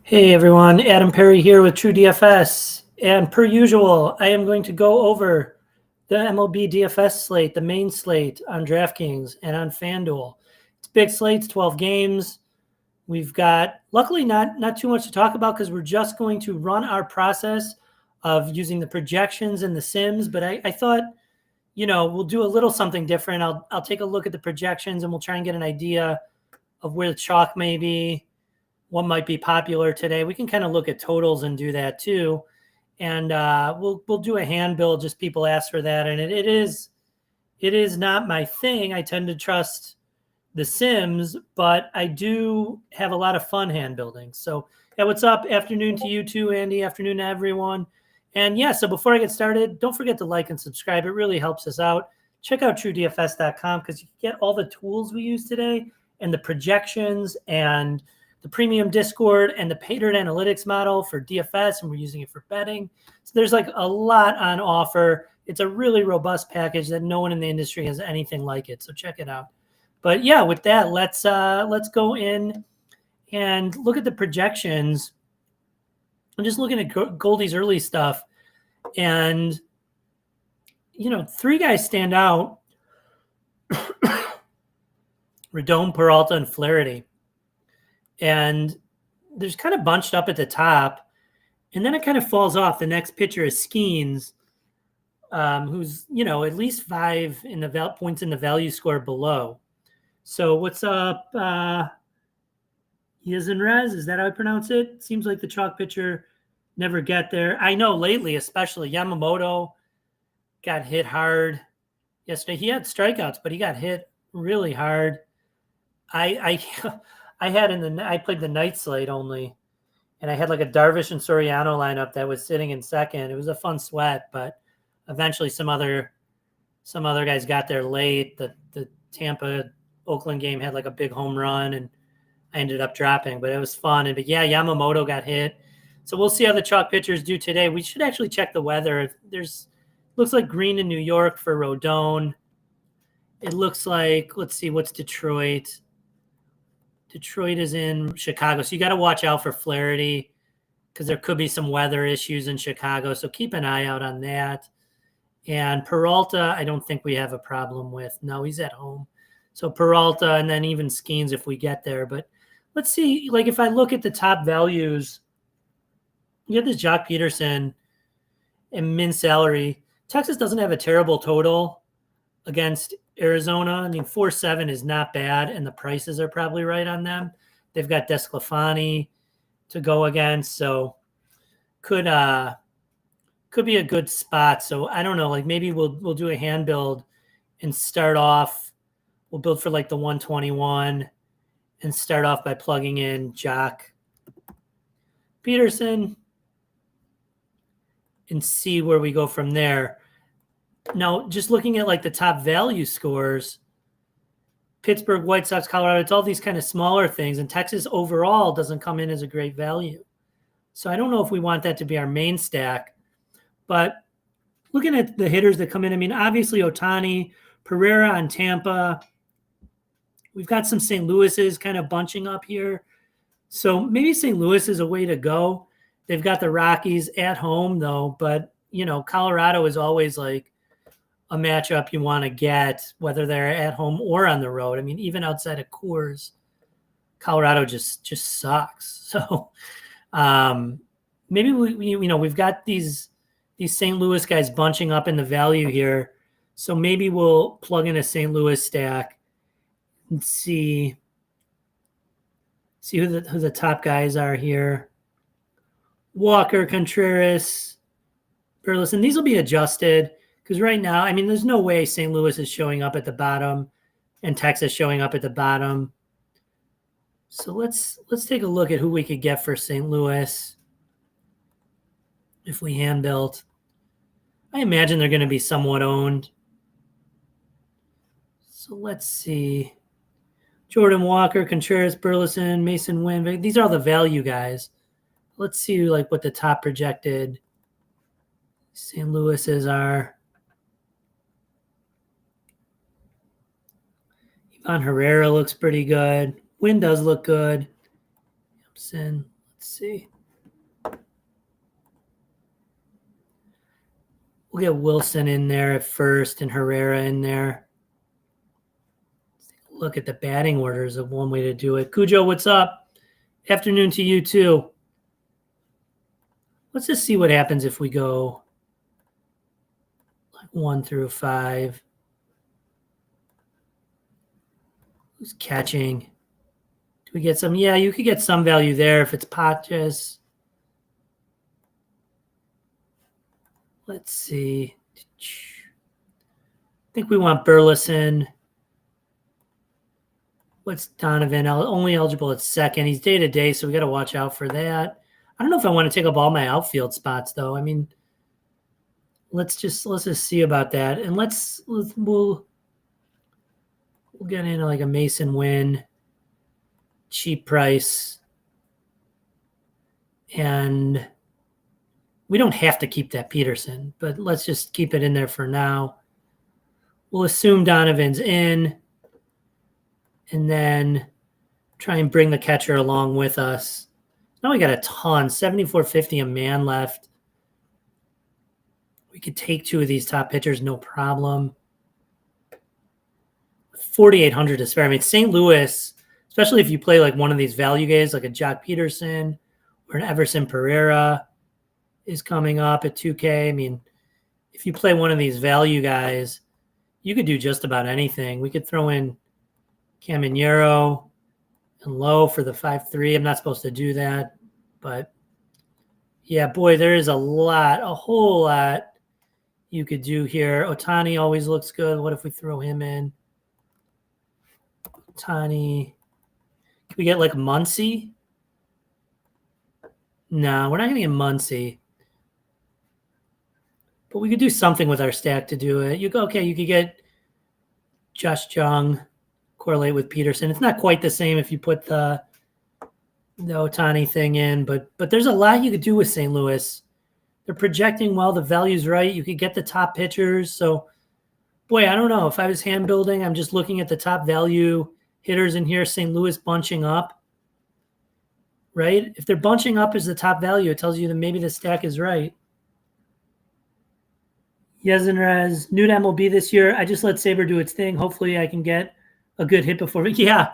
Hey everyone, Adam Perry here with TrueDFS. And per usual, I am going to go over the MLB DFS slate, the main slate on DraftKings and on FanDuel. It's big slates, 12 games. We've got, luckily, not too much to talk about because we're just going to run our process of using the projections and the sims. But I thought, we'll do a little something different. I'll take a look at the projections and we'll try and get an idea of where the chalk may be, what might be popular today. We can kind of look at totals and do that too. And we'll do a hand build. Just people ask for that, and it is not my thing. I tend to trust the sims, but I do have a lot of fun hand building. So yeah, what's up? Afternoon to you too, Andy. Afternoon to everyone. And yeah, so before I get started, don't forget to like and subscribe. It really helps us out. Check out TrueDFS.com because you can get all the tools we use today and the projections and the premium Discord and the pattern analytics model for DFS, and we're using it for betting. So there's like a lot on offer. It's a really robust package that no one in the industry has anything like it. So check it out. But yeah, with that, let's go in and look at the projections. I'm just looking at Goldie's early stuff, and three guys stand out: Rodon, Peralta, and Flaherty. And there's kind of bunched up at the top, and then it kind of falls off. The next pitcher is Skeens, who's at least 5 in the points in the value score below. So what's up, Yezenrez? Is that how I pronounce it? Seems like the chalk pitcher never get there. I know lately, especially Yamamoto got hit hard yesterday. He had strikeouts, but he got hit really hard. I played the night slate only, and I had like a Darvish and Soriano lineup that was sitting in second. It was a fun sweat, but eventually some other guys got there late. The Tampa Oakland game had like a big home run, and I ended up dropping, but it was fun. But yeah, Yamamoto got hit. So we'll see how the chalk pitchers do today. We should actually check the weather. Looks like green in New York for Rodon. It looks like, let's see, what's Detroit? Detroit is in Chicago. So you got to watch out for Flaherty because there could be some weather issues in Chicago. So keep an eye out on that. And Peralta, I don't think we have a problem with. No, he's at home. So Peralta, and then even Skeens if we get there. But let's see, like if I look at the top values, you have this Jock Peterson and min salary. Texas doesn't have a terrible total against Arizona. I mean, 4.7 is not bad, and the prices are probably right on them. They've got Desclafani to go against, so could be a good spot. So I don't know, like maybe we'll do a hand build and start off. We'll build for like the 121 and start off by plugging in Jock Peterson and see where we go from there. Now, just looking at like the top value scores, Pittsburgh, White Sox, Colorado, it's all these kind of smaller things. And Texas overall doesn't come in as a great value. So I don't know if we want that to be our main stack. But looking at the hitters that come in, I mean, obviously Ohtani, Pereira on Tampa. We've got some St. Louis's kind of bunching up here. So maybe St. Louis is a way to go. They've got the Rockies at home, though. But, Colorado is always like a matchup you want to get, whether they're at home or on the road. I mean, even outside of Coors, Colorado just sucks. So maybe we've got these St. Louis guys bunching up in the value here. So maybe we'll plug in a St. Louis stack and see who the top guys are here. Walker, Contreras, Burleson. These will be adjusted because right now, I mean, there's no way St. Louis is showing up at the bottom and Texas showing up at the bottom. So let's take a look at who we could get for St. Louis if we hand built. I imagine they're going to be somewhat owned. So let's see. Jordan Walker, Contreras, Burleson, Mason Wynn. These are all the value guys. Let's see like what the top projected St. Louis's are. Ivan Herrera looks pretty good. Wynn does look good. Let's Let's see. We'll get Wilson in there at first and Herrera in there. Look at the batting orders of one way to do it. Cujo, what's up? Afternoon to you too. Let's just see what happens if we go like 1 through 5. Who's catching? Do we get some? Yeah, you could get some value there if it's Patches. Let's see. I think we want Burleson. What's Donovan? Only eligible at second. He's day-to-day, so we got to watch out for that. I don't know if I want to take up all my outfield spots, though. I mean, let's just see about that. And we'll get into like a Mason Wynn, cheap price. And we don't have to keep that Peterson, but let's just keep it in there for now. We'll assume Donovan's in and then try and bring the catcher along with us. Now we got a ton, 74.50 a man left. We could take 2 of these top pitchers, no problem. 4,800 to spare. I mean, St. Louis, especially if you play like one of these value guys, like a Jock Peterson or an Everson Pereira is coming up at 2K. I mean, if you play one of these value guys, you could do just about anything. We could throw in Caminero and Lowe for the 5-3. I'm not supposed to do that, but yeah, boy, there is a whole lot you could do here. Ohtani always looks good. What if we throw him in? Ohtani. Can we get like Muncy? No, we're not going to get Muncy. But we could do something with our stack to do it. You could get Josh Jung, correlate with Peterson. It's not quite the same if you put the Ohtani thing in, but there's a lot you could do with St. Louis. They're projecting well. The value's right. You could get the top pitchers. So, boy, I don't know. If I was hand building, I'm just looking at the top value hitters in here. St. Louis bunching up, right? If they're bunching up as the top value, it tells you that maybe the stack is right. Yesenrez, new to MLB this year. I just let Saber do its thing. Hopefully I can get a good hit before. Yeah,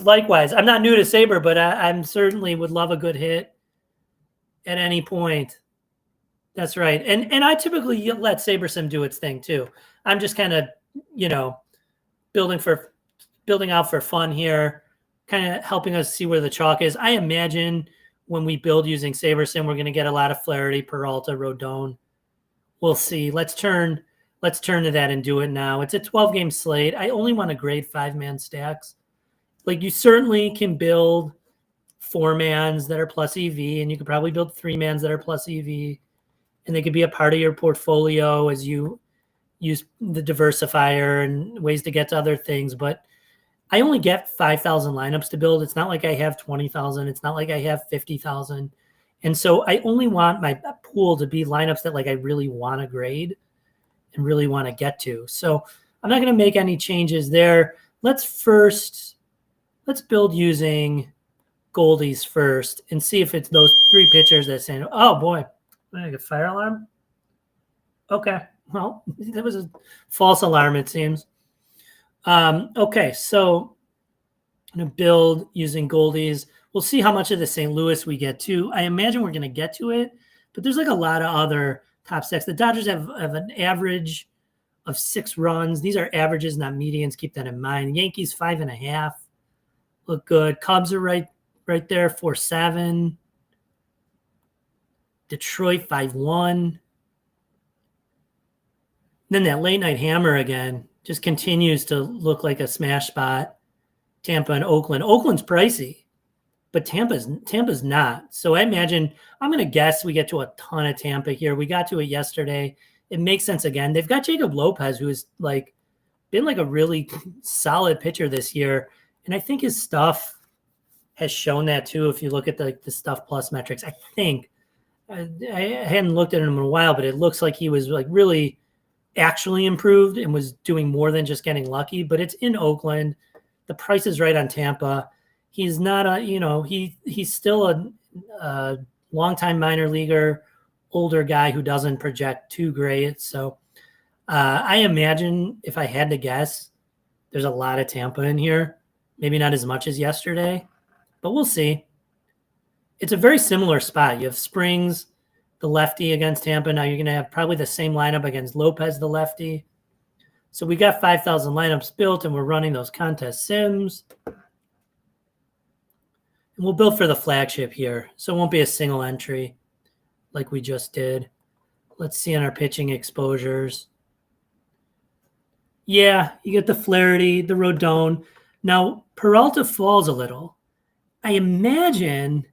likewise. I'm not new to Saber, but I'm certainly would love a good hit at any point. That's right. And I typically let SaberSim do its thing too. I'm just kind of, building out for fun here, kind of helping us see where the chalk is. I imagine when we build using SaberSim, we're going to get a lot of Flaherty, Peralta, Rodon. We'll see. Let's turn to that and do it now. It's a 12-game slate. I only want to grade 5-man stacks. Like, you certainly can build 4-mans that are plus EV, and you could probably build 3-mans that are plus EV, and they could be a part of your portfolio as you use the diversifier and ways to get to other things. But I only get 5,000 lineups to build. It's not like I have 20,000. It's not like I have 50,000. And so I only want my pool to be lineups that like I really want to grade and really want to get to. So I'm not going to make any changes there. Let's build using Goldies first and see if it's those 3 pitchers that say, oh boy, I got fire alarm. Okay. Well, that was a false alarm, it seems. Okay. So I'm going to build using Goldies. We'll see how much of the St. Louis we get to. I imagine we're going to get to it, but there's like a lot of other top stacks. The Dodgers have an average of 6 runs. These are averages, not medians. Keep that in mind. Yankees 5.5 look good. Cubs are right there, 4.7. Detroit 5.1. Then that late night hammer again just continues to look like a smash spot. Tampa and Oakland. Oakland's pricey, but Tampa's not. So I imagine, I'm going to guess we get to a ton of Tampa here. We got to it yesterday. It makes sense again. They've got Jacob Lopez, who has been a really solid pitcher this year. And I think his stuff has shown that too. If you look at the stuff plus metrics, I think I hadn't looked at him in a while, but it looks like he was really actually improved and was doing more than just getting lucky. But it's in Oakland. The price is right on Tampa. He's not he's still a longtime minor leaguer, older guy who doesn't project too great. So I imagine if I had to guess, there's a lot of Tampa in here. Maybe not as much as yesterday, but we'll see. It's a very similar spot. You have Springs, the lefty, against Tampa. Now you're going to have probably the same lineup against Lopez, the lefty. So we got 5,000 lineups built, and we're running those contest sims. And we'll build for the flagship here. So it won't be a single entry like we just did. Let's see on our pitching exposures. Yeah, you get the Flaherty, the Rodon. Now, Peralta falls a little. I imagine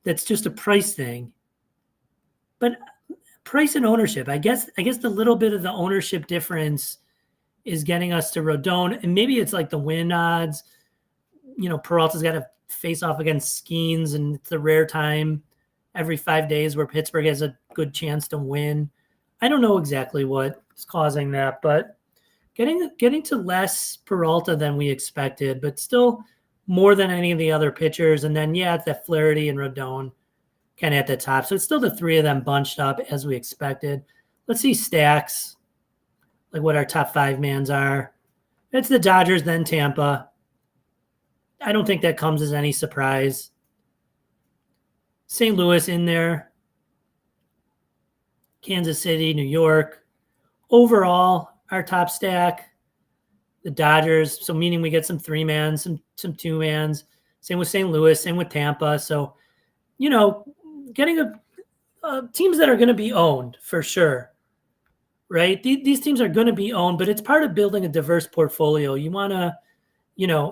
that's just a price thing. But price and ownership, I guess the little bit of the ownership difference is getting us to Rodon. And maybe it's like the win odds. Peralta's got to face off against Skeens, and it's a rare time every 5 days where Pittsburgh has a good chance to win. I don't know exactly what is causing that, but getting to less Peralta than we expected, but still more than any of the other pitchers. And then, it's that Flaherty and Rodon kind of at the top. So it's still the three of them bunched up as we expected. Let's see stacks, like what our top 5 mans are. It's the Dodgers, then Tampa. I don't think that comes as any surprise. St. Louis in there. Kansas City, New York. Overall, our top stack, the Dodgers. So meaning we get some 3-mans, some 2-mans. Same with St. Louis, same with Tampa. So, getting teams that are going to be owned for sure, right? These teams are going to be owned, but it's part of building a diverse portfolio. You want to,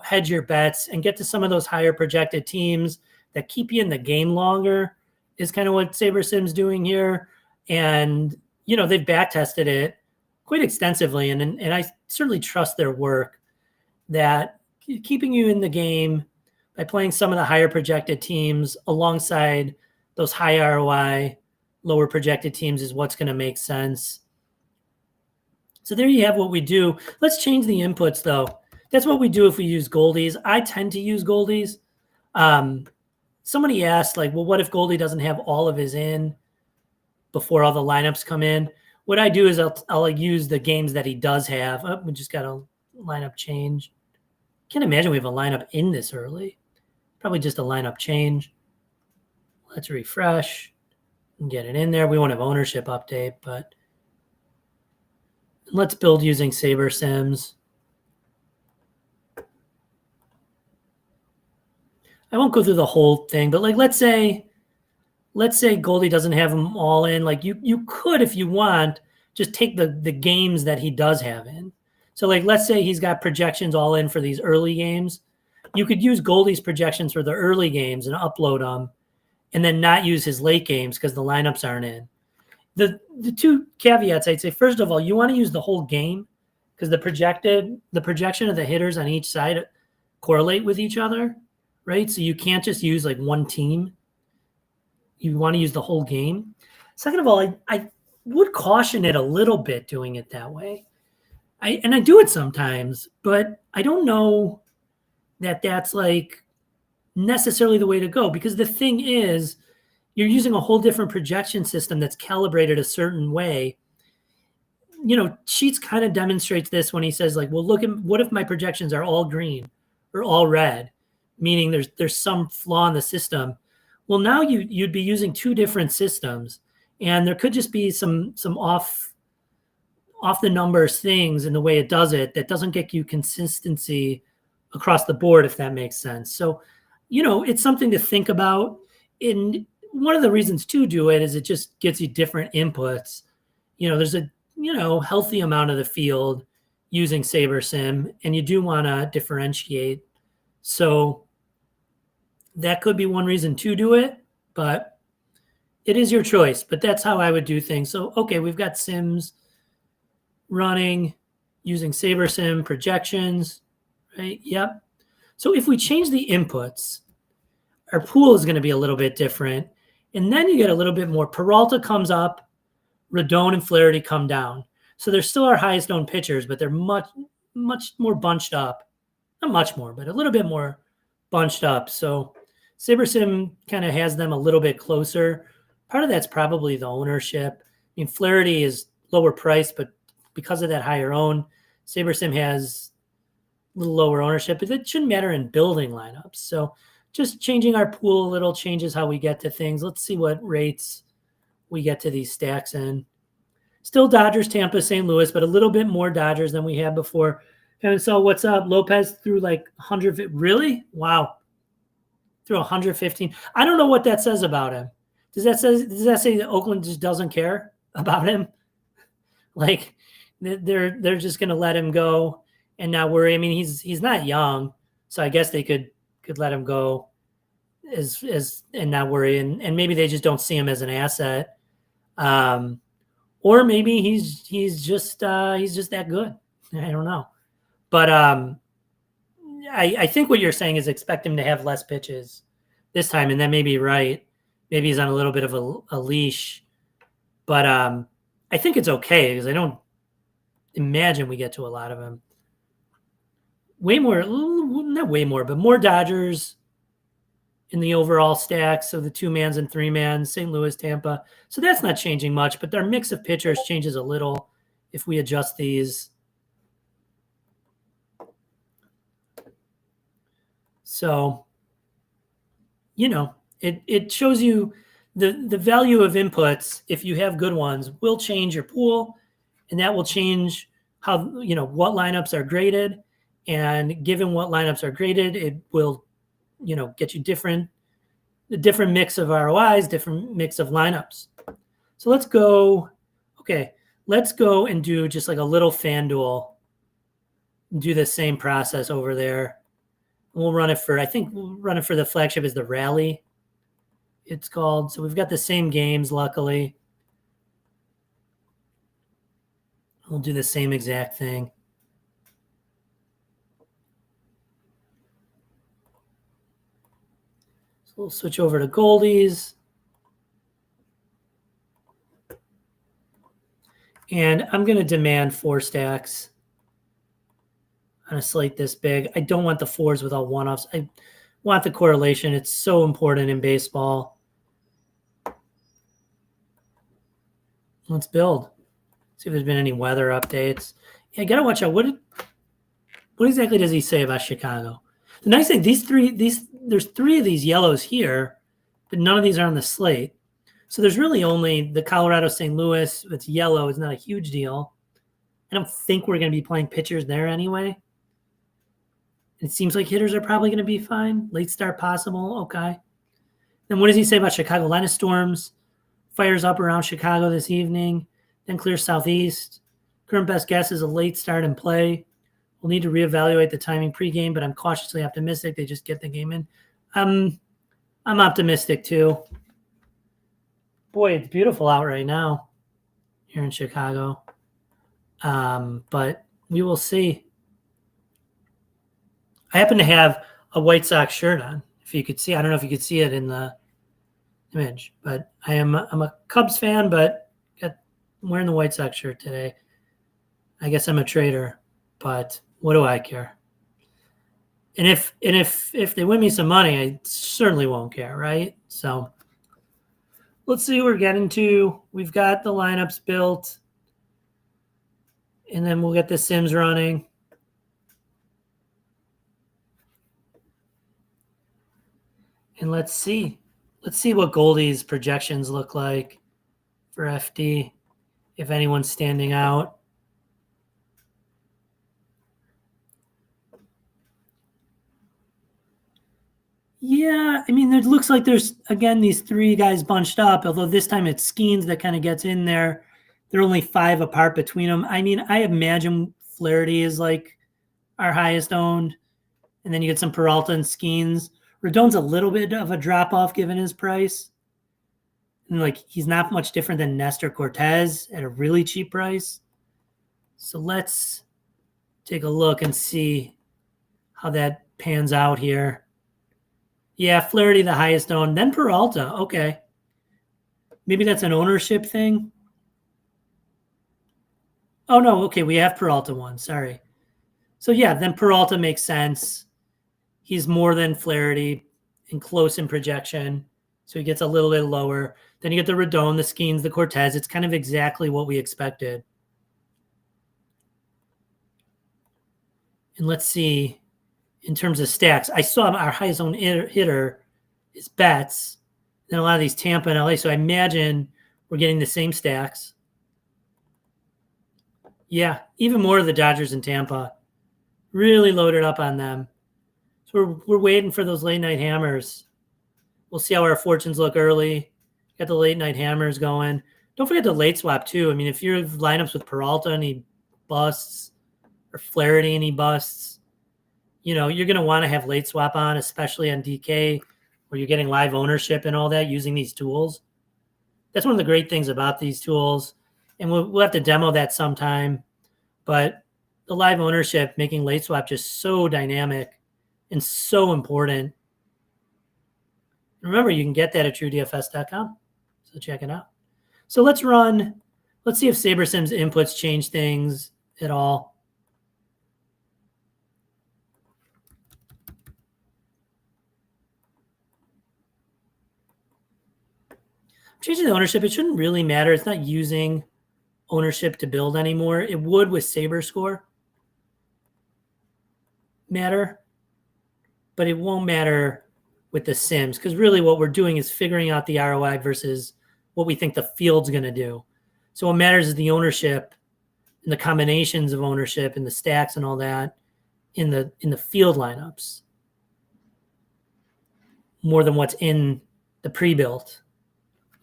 hedge your bets and get to some of those higher projected teams that keep you in the game longer is kind of what SaberSim's doing here. And, they've back tested it quite extensively. And I certainly trust their work that keeping you in the game by playing some of the higher projected teams alongside those high ROI, lower projected teams is what's going to make sense. So there you have what we do. Let's change the inputs, though. That's what we do if we use Goldies. I tend to use Goldies. Somebody asked, what if Goldie doesn't have all of his in before all the lineups come in? What I do is I'll use the games that he does have. Oh, we just got a lineup change. Can't imagine we have a lineup in this early. Probably just a lineup change. Let's refresh and get it in there. We won't have ownership update, but let's build using SaberSims. I won't go through the whole thing, but let's say Goldie doesn't have them all in. You could, if you want, just take the games that he does have in. So let's say he's got projections all in for these early games. You could use Goldie's projections for the early games and upload them, and then not use his late games because the lineups aren't in. The two caveats I'd say, first of all, you want to use the whole game because the projection of the hitters on each side correlate with each other, right? So you can't just use one team. You want to use the whole game. Second of all, I would caution it a little bit doing it that way. I do it sometimes, but I don't know that that's necessarily the way to go, because the thing is you're using a whole different projection system that's calibrated a certain way. Sheets kind of demonstrates this when he says well, look at what if my projections are all green or all red, meaning there's some flaw in the system. Well, now you'd be using 2 different systems, and there could just be some off the numbers things in the way it does it that doesn't get you consistency across the board, if that makes sense. So, it's something to think about. And one of the reasons to do it is it just gets you different inputs. There's a healthy amount of the field using SaberSim, and you do want to differentiate. So that could be one reason to do it, but it is your choice. But that's how I would do things. So, okay, we've got Sims running using SaberSim projections, right? Yep. So if we change the inputs, our pool is going to be a little bit different. And then you get a little bit more. Peralta comes up, Rodon and Flaherty come down. So they're still our highest owned pitchers, but they're much, much more bunched up. Not much more, but a little bit more bunched up. So SaberSim kind of has them a little bit closer. Part of that's probably the ownership. I mean, Flaherty is lower priced, but because of that higher own, SaberSim has a little lower ownership, but it shouldn't matter in building lineups. So just changing our pool a little changes how we get to things. Let's see what rates we get to these stacks in. Still Dodgers, Tampa, St. Louis, but a little bit more Dodgers than we had before. And so what's up? Lopez threw like 100. Really? Wow. Threw 115. I don't know what that says about him. Does that say that Oakland just doesn't care about him? Like they're just going to let him go and not worry. I mean, he's not young, so I guess they could let him go as and not worry. And maybe they just don't see him as an asset. Or maybe he's just that good. I don't know. But I think what you're saying is expect him to have less pitches this time, and that may be right. Maybe he's on a little bit of a leash. But I think it's okay because I don't imagine we get to a lot of them. Not way more, but more Dodgers in the overall stack. So the 2-mans and 3-mans, St. Louis, Tampa. So that's not changing much, but their mix of pitchers changes a little if we adjust these. So, it shows you the value of inputs, if you have good ones, will change your pool, and that will change how, what lineups are graded. And given what lineups are graded, it will, get you the different mix of ROIs, different mix of lineups. So let's go and do just like a little FanDuel, do the same process over there. We'll run it for the flagship is the Rally, it's called. So we've got the same games, luckily. We'll do the same exact thing. So we'll switch over to Goldies. And I'm going to demand 4 stacks on a slate this big. I don't want the 4s with all one-offs. I want the correlation. It's so important in baseball. Let's build. See if there's been any weather updates. Yeah, got to watch out. What exactly does he say about Chicago? The nice thing, there's 3 of these yellows here, but none of these are on the slate. So there's really only the Colorado St. Louis. It's yellow. It's not a huge deal. I don't think we're going to be playing pitchers there anyway. It seems like hitters are probably going to be fine. Late start possible. Okay. Then what does he say about Chicago? Line of storms. Fires up around Chicago this evening. Then clears southeast. Current best guess is a late start in play. We'll need to reevaluate the timing pregame, but I'm cautiously optimistic they just get the game in. I'm optimistic too. Boy, it's beautiful out right now here in Chicago. But we will see. I happen to have a White Sox shirt on. If you could see, I don't know if you could see it in the image, but I'm a Cubs fan, but I'm wearing the White Sox shirt today. I guess I'm a trader, but what do I care? And if they win me some money, I certainly won't care, right? So let's see what we're getting to. We've got the lineups built, and then we'll get the sims running. And let's see what Goldie's projections look like for FD, if anyone's standing out. Yeah, I mean, it looks like there's, again, these 3 guys bunched up, although this time it's Skeens that kind of gets in there. They're only 5 apart between them. I mean, I imagine Flaherty is like our highest owned, and then you get some Peralta and Skeens. Rodon's a little bit of a drop-off given his price. And like he's not much different than Nestor Cortez at a really cheap price. So let's take a look and see how that pans out here. Yeah, Flaherty the highest owned, then Peralta. Okay. Maybe that's an ownership thing. Oh, no. Okay, we have Peralta one. Sorry. So, yeah, then Peralta makes sense. He's more than Flaherty and close in projection. So he gets a little bit lower. Then you get the Rodon, the Skeens, the Cortez. It's kind of exactly what we expected. And let's see, in terms of stacks, I saw our highest owned hitter is Betts. Then a lot of these Tampa and LA. So I imagine we're getting the same stacks. Yeah, even more of the Dodgers and Tampa. Really loaded up on them. So we're waiting for those late night hammers. We'll see how our fortunes look early. Got the late night hammers going. Don't forget the late swap too. I mean, if you're lineups with Peralta and he busts, or Flaherty and he busts, you're going to want to have late swap on, especially on DK, where you're getting live ownership and all that using these tools. That's one of the great things about these tools. And we'll have to demo that sometime. But the live ownership, making late swap just so dynamic and so important. Remember, you can get that at TrueDFS.com. So check it out. So let's see if SaberSim's inputs change things at all. Changing the ownership, it shouldn't really matter. It's not using ownership to build anymore. It would with SaberScore matter, but it won't matter with the Sims, because really what we're doing is figuring out the ROI versus what we think the field's going to do. So what matters is the ownership and the combinations of ownership and the stacks and all that in the field lineups, more than what's in the pre-built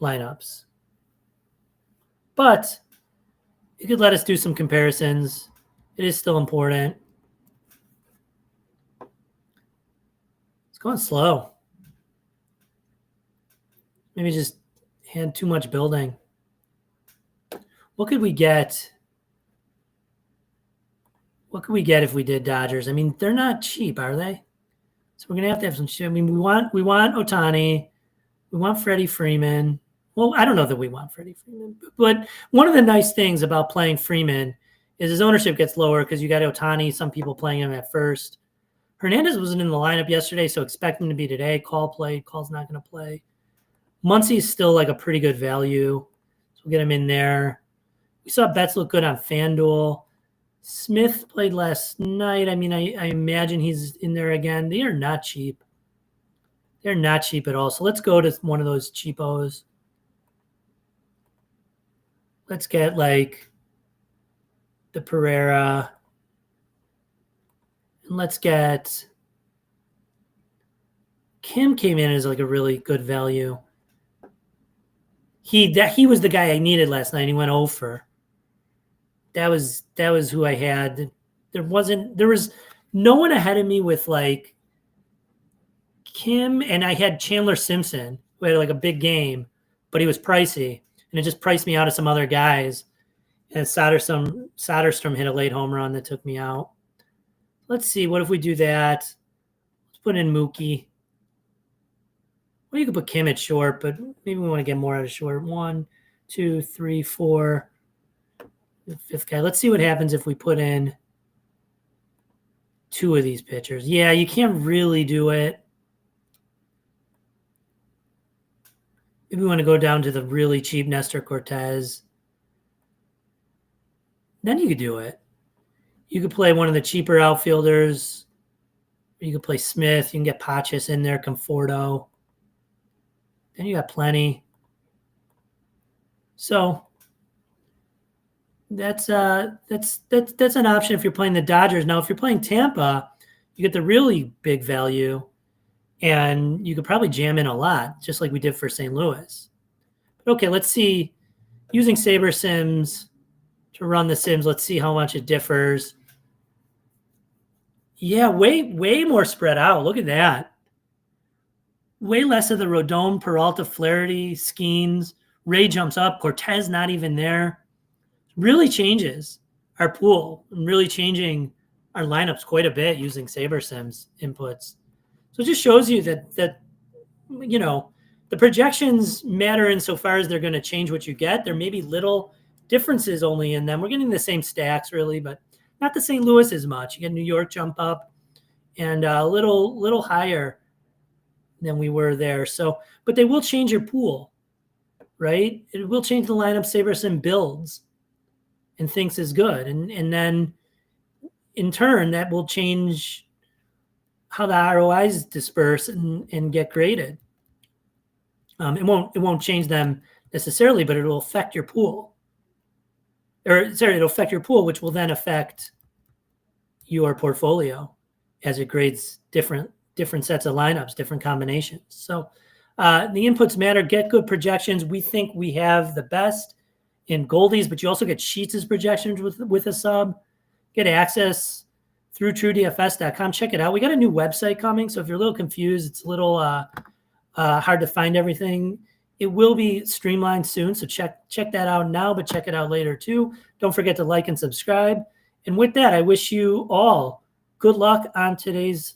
lineups. But you could let us do some comparisons. It is still important. It's going slow. Maybe just had too much building. What could we get? What could we get if we did Dodgers? I mean, they're not cheap, are they? So we're gonna have to have some shit. I mean, we want Ohtani, we want Freddie Freeman. Well, I don't know that we want Freddie Freeman, but one of the nice things about playing Freeman is his ownership gets lower because you got Ohtani, some people playing him at first. Hernandez wasn't in the lineup yesterday, so expect him to be today. Call played. Call's not going to play. Muncy is still like a pretty good value, so we'll get him in there. We saw Betts look good on FanDuel. Smith played last night. I mean, I imagine he's in there again. They are not cheap. They're not cheap at all. So let's go to one of those cheapos. Let's get like the Pereira. And let's get Kim came in as like a really good value. He was the guy I needed last night. He went over. That was who I had. There was no one ahead of me with like Kim, and I had Chandler Simpson, who had like a big game, but he was pricey, and it just priced me out of some other guys. And Soderstrom hit a late home run that took me out. Let's see, what if we do that? Let's put in Mookie. Well, you could put Kim at short, but maybe we want to get more out of short. 1, 2, 3, 4. The fifth guy. Let's see what happens if we put in 2 of these pitchers. Yeah, you can't really do it. Maybe we want to go down to the really cheap Nestor Cortez. Then you could do it. You could play one of the cheaper outfielders. You could play Smith. You can get Pachis in there, Conforto. Then you got plenty. So that's an option if you're playing the Dodgers. Now, if you're playing Tampa, you get the really big value, and you could probably jam in a lot, just like we did for St. Louis. But okay, let's see. Using SaberSims to run the Sims, let's see how much it differs. Yeah, way more spread out. Look at that. Way less of the Rodon, Peralta, Flaherty, Skeens. Ray jumps up. Cortez not even there. Really changes our pool and really changing our lineups quite a bit using SaberSims inputs. So it just shows you that the projections matter insofar as they're going to change what you get. There may be little differences only in them. We're getting the same stacks really, but not the St. Louis as much. You get New York jump up and a little higher than we were there. So, but they will change your pool, right? It will change the lineup Saberson builds and thinks is good. And then in turn, that will change how the ROIs disperse and get graded. It won't change them necessarily, but it'll affect your pool. It'll affect your pool, which will then affect your portfolio as it grades different sets of lineups, different combinations. So the inputs matter. Get good projections. We think we have the best in Goldies, but you also get Sheets' projections with a sub. Get access through TrueDFS.com. Check it out. We got a new website coming, so if you're a little confused, it's a little hard to find everything. It will be streamlined soon, so check that out now, but check it out later too. Don't forget to like and subscribe. And with that, I wish you all good luck on tonight's